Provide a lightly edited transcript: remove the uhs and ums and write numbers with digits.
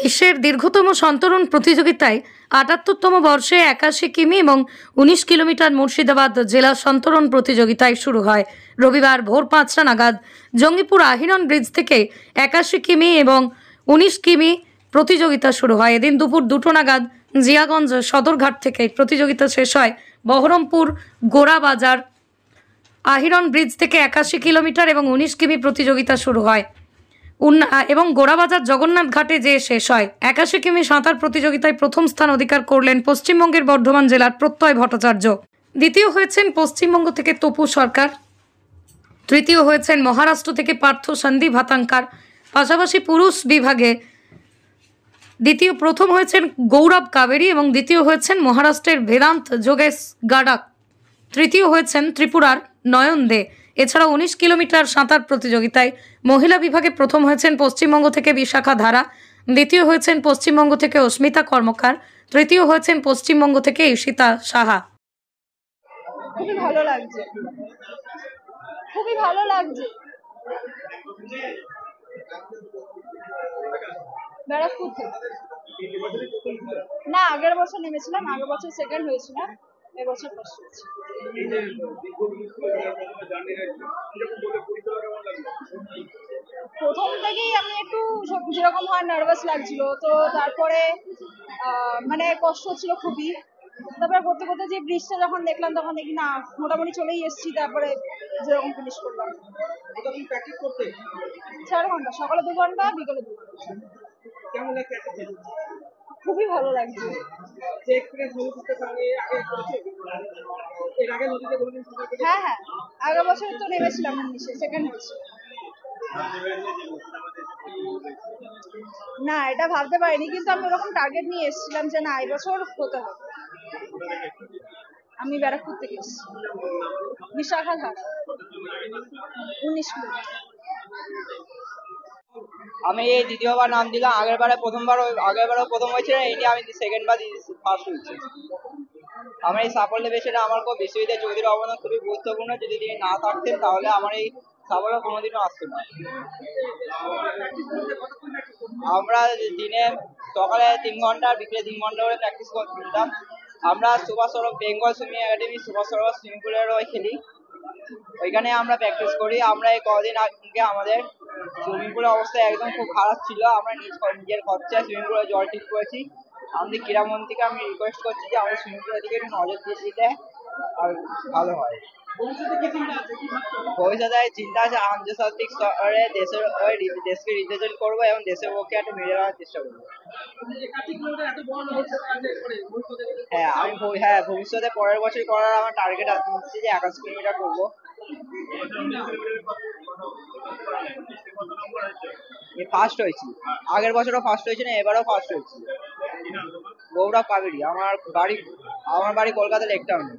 বিশ্বের দীর্ঘতম সন্তরণ প্রতিযোগিতায় ৭৮তম বর্ষে ৮১ কিমি এবং ১৯ কিলোমিটার মুর্শিদাবাদ জেলা সন্তরণ প্রতিযোগিতায় শুরু হয়। রবিবার ভোর ৫টা নাগাদ জঙ্গিপুর আহিরন ব্রিজ থেকে ৮১ কিমি এবং ১৯ কিমি প্রতিযোগিতা শুরু হয়। এদিন দুপুর ২টো নাগাদ জিয়াগঞ্জ সদরঘাট থেকে প্রতিযোগিতা শেষ হয়। বহরমপুর গোড়াবাজার আহিরন ব্রিজ থেকে ৮১ কিলোমিটার এবং ১৯ কিমি প্রতিযোগিতা শুরু হয় এবং গোড়াবাজার জগন্নাথ ঘাটে যেয়ে শেষ হয়। ৮১ কিমি সাঁতার প্রতিযোগিতায় প্রথম স্থান অধিকার করলেন পশ্চিমবঙ্গের বর্ধমান জেলার প্রত্যয় ভট্টাচার্য। দ্বিতীয় হয়েছেন পশ্চিমবঙ্গ থেকে তপু সরকার। তৃতীয় হয়েছেন মহারাষ্ট্র থেকে পার্থ সন্দীপ ভাতাঙ্কার। পাশাপাশি পুরুষ বিভাগে প্রথম হয়েছেন গৌরব কাবেরী এবং দ্বিতীয় হয়েছেন মহারাষ্ট্রের বেদান্ত যোগেশ গাডাক। তৃতীয় হয়েছেন ত্রিপুরার নয়ন দে। এছাড়াও ১৯ কিলোমিটার সাঁতার প্রতিযোগিতায় মহিলা বিভাগে প্রথম হয়েছেন পশ্চিমবঙ্গ থেকে বিশাখা ধারা, দ্বিতীয় হয়েছেন পশ্চিমবঙ্গ থেকে অস্মিতা কর্মকার, তৃতীয় হয়েছেন পশ্চিমবঙ্গ থেকে ঈশিতা সাহা। খুবই ভালো লাগছে, খুবই ভালো লাগছে। ব্যারাকপুর থেকে না, আগের বছর নেমেছিলাম, আগের বছর সেকেন্ড হয়েছিলাম, এবছর ফার্স্ট হয়েছি। প্রথম থেকেই আমি একটু যেরকম হয় নার্ভাস লাগছিল, তো তারপরে মানে কষ্ট হচ্ছিল খুবই। তারপরে করতে করতে যে ব্রিজটা যখন দেখলাম তখন দেখি না মোটামুটি চলেই এসেছি। তারপরে যেরকম ফিনিশ করলাম। 4 ঘন্টা, সকালে 2 ঘন্টা, বিকেলে 2 ঘন্টা। খুবই ভালো লাগছে। হ্যাঁ হ্যাঁ, আগের বছর তো নেমেছিলাম 19-এ, সেকেন্ড হয়েছে। না, এটা ভাবতে পারিনি, কিন্তু আমি ওরকম টার্গেট নিয়ে এসেছিলাম যে না এবছর হতে হবে। আমি ব্যারাকপুর থেকে এসেছি, বিশাখা ধারা, 19 কিলোমিটার। আমি এই দ্বিতীয়বার নাম দিলাম। আগেরবারও প্রথম হয়েছিল, এই আমি সেকেন্ড বার ফার্স্ট হয়েছি। আমার এই সাফল্যের পেছনে আমার বিশ্বজিৎ চৌধুরীর অবদান খুবই গুরুত্বপূর্ণ। যদি তিনি না থাকতেন তাহলে আমার এই সাফল্য কোনোদিনও আসতো না। আমরা দিনে সকালে 3 ঘন্টা, বিকেলে 3 ঘন্টা করে প্র্যাকটিস করতাম। আমরা সুভাষ সরোবর বেঙ্গল সুইমিং একাডেমি সুভাষ সরোবর সুইমিং পুলের খেলি, ওইখানে আমরা প্র্যাকটিস করি। আমরা এই কদিন আগে আমাদের সুইমিং পুলের অবস্থা একদম খুব খারাপ ছিল। আমরা নিজের খরচায় সুইমিং পুলে জল ঠিক করেছি। আমাদের ক্রীড়ামন্ত্রীকে আমি রিকোয়েস্ট করছি যে আমাদের সুইমিং পুলের দিকে একটু নজর দিয়ে দিতে আর ভালো হয়। ভবিষ্যতে চিন্তা আছে আন্তর্জাতিক স্তরে দেশকে রিপ্রেজেন্ট করবো এবং দেশের পক্ষে একটা মেডেল আনার চেষ্টা করবো। হ্যাঁ, ভবিষ্যতে পরের বছর করার আমার টার্গেট আছে যে ৮১ কিলোমিটার করবো। ফার্স্ট হয়েছি, আগের বছরও ফার্স্ট হয়েছি না, এবারও ফার্স্ট হয়েছি। গৌরব কাবেরী। আমার বাড়ি কলকাতা লেক টাউনে।